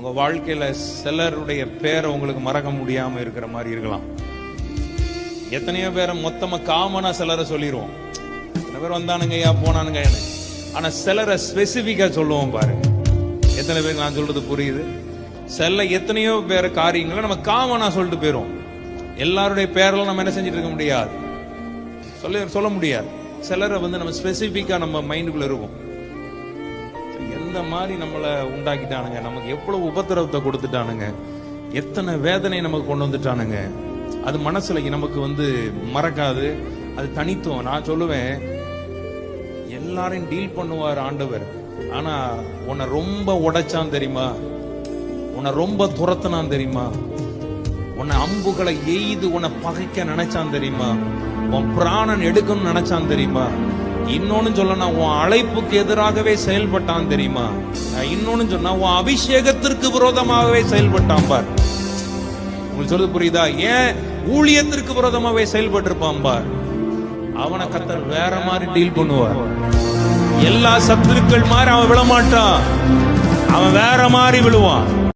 உங்க வாழ்க்கையில சிலருடைய பேரை உங்களுக்கு மறக்க முடியாம இருக்கிற மாதிரி இருக்கலாம். எத்தனையோ பேரை மொத்தமா காமனா சிலரை சொல்லிடுவோம். எத்தனை பேர் வந்தானுங்க ஐயா போனானுங்க. ஆனா சிலரை ஸ்பெசிபிக்கா சொல்லுவோம் பாருங்க. எத்தனை பேர் நான் சொல்றது புரியுது? சில எத்தனையோ பேர் காரியங்களை நம்ம காமனா சொல்லிட்டு போயிரும். எல்லாருடைய பேரெல்லாம் நம்ம என்ன செஞ்சுட்டு இருக்க முடியாது, சொல்ல முடியாது. சிலரை நம்ம ஸ்பெசிபிக்கா நம்ம மைண்டுக்குள்ள இருக்கும். எந்த மாதிரி நம்மளை உண்டாக்கிட்டானுங்க, நமக்கு எவ்வளவு உபத்திரவத்தை கொடுத்துட்டானுங்க, எத்தனை வேதனை நமக்கு கொண்டு வந்துட்டானுங்க. அது மனசுல நமக்கு மறக்காது. அது தனித்துவம். நான் சொல்லுவேன், எல்லாரையும் டீல் பண்ணுவார் ஆண்டவர். ஆனா உன்னை ரொம்ப உடைச்சான் தெரியுமா, உன்னை ரொம்ப துரத்தினான் தெரியுமா, உன்னை அம்புகளை எய்து உன்னை பகைக்க நினைச்சான் தெரியுமா, உன் பிராணன் எடுக்கணும்னு நினைச்சான் தெரியுமா, இன்னொன்னு சொல்லனா உன் அழைப்புக்கு எதிராகவே செயல்பட்டான் தெரியுமா, இன்னொன்னு சொன்னா உன் அபிஷேகத்திற்கு விரோதமாகவே செயல்பட்டான் பார். உங்களுக்கு சொல்றது புரியுதா? ஏன் ஊழியத்திற்கு விரோதமாகவே செயல்பட்டு இருப்பான் பார். அவனை கர்த்தர் வேற மாதிரி டீல் பண்ணுவார். எல்லா சத்துருக்கள் மாதிரி அவன் விழமாட்டான், அவன் வேற மாதிரி விழுவான்.